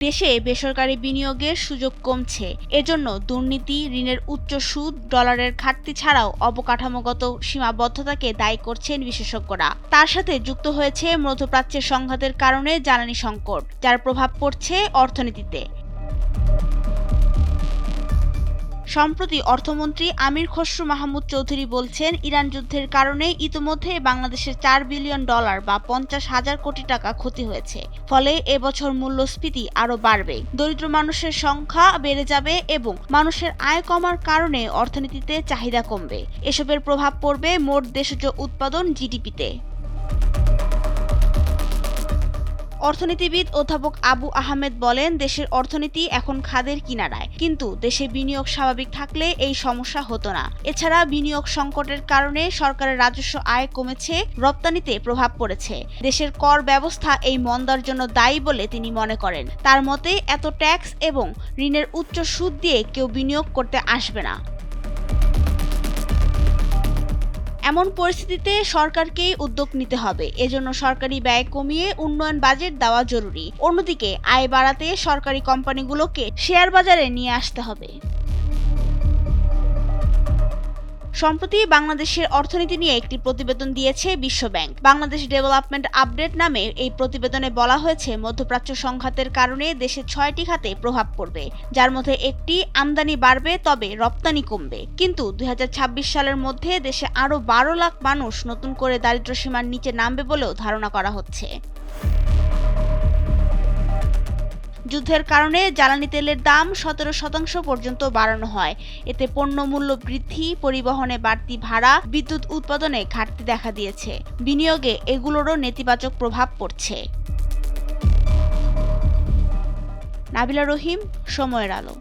দেশে বেসরকারি বিনিয়োগের সুযোগ কমছে। এজন্য দুর্নীতি, ঋণের উচ্চ সুদ, ডলারের ঘাটতি ছাড়াও অবকাঠামোগত সীমাবদ্ধতাকে দায়ী করছেন বিশেষজ্ঞরা। তার সাথে যুক্ত হয়েছে মধ্যপ্রাচ্যের সংঘাতের কারণে জ্বালানি সংকট, যার প্রভাব পড়ছে অর্থনীতিতে। সম্প্রতি অর্থমন্ত্রী আমির খসরু মাহমুদ চৌধুরী বলছেন, ইরান যুদ্ধের কারণে ইতোমধ্যে বাংলাদেশের $4 বিলিয়ন বা 50,000 কোটি টাকা ক্ষতি হয়েছে। ফলে এবছর মূল্যস্ফীতি আরও বাড়বে, দরিদ্র মানুষের সংখ্যা বেড়ে যাবে এবং মানুষের আয় কমার কারণে অর্থনীতিতে চাহিদা কমবে। এসবের প্রভাব পড়বে মোট দেশজ উৎপাদন জিডিপিতে। অর্থনীতিবিদ অধ্যাপক আবু আহমেদ বলেন, দেশের অর্থনীতি এখন খাদের কিনারায়, কিন্তু দেশে বিনিয়োগ স্বাভাবিক থাকলে এই সমস্যা হতো না। এছাড়া বিনিয়োগ সংকটের কারণে সরকারের রাজস্ব আয় কমেছে, রপ্তানিতে প্রভাব পড়েছে। দেশের কর ব্যবস্থা এই মন্দার জন্য দায়ী বলে তিনি মনে করেন। তার মতে, এত ট্যাক্স এবং ঋণের উচ্চ সুদ দিয়ে কেউ বিনিয়োগ করতে আসবে না। এমন পরিস্থিতিতে সরকারকেই উদ্যোগ নিতে হবে। এজন্য সরকারি ব্যয় কমিয়ে উন্নয়ন বাজেট দেওয়া জরুরি। অন্যদিকে আয় বাড়াতে সরকারি কোম্পানিগুলোকে শেয়ার বাজারে নিয়ে আসতে হবে। সম্প্রতি বাংলাদেশের অর্থনীতি নিয়ে একটি প্রতিবেদন দিয়েছে বিশ্বব্যাংক। বাংলাদেশ ডেভেলপমেন্ট আপডেট নামে এই প্রতিবেদনে বলা হয়েছে, মধ্যপ্রাচ্য সংঘাতের কারণে দেশের 6টি খাতে প্রভাব পড়বে, যার মধ্যে একটি আমদানি বাড়বে, তবে রপ্তানি কমবে। কিন্তু 2026 সালের মধ্যে দেশে আরও 12 লাখ মানুষ নতুন করে দারিদ্র্যসীমার নিচে নামবে বলেও ধারণা করা হচ্ছে। যুদ্ধের কারণে জ্বালানি তেলের দাম 17% পর্যন্ত বাড়ানো হয়। এতে পণ্য মূল্য বৃদ্ধি, পরিবহনে বাড়তি ভাড়া, বিদ্যুৎ উৎপাদনে ঘাটতি দেখা দিয়েছে। বিনিয়োগে এগুলোরও নেতিবাচক প্রভাব পড়ছে। নাবিলা রহিম, সময়ের আলো।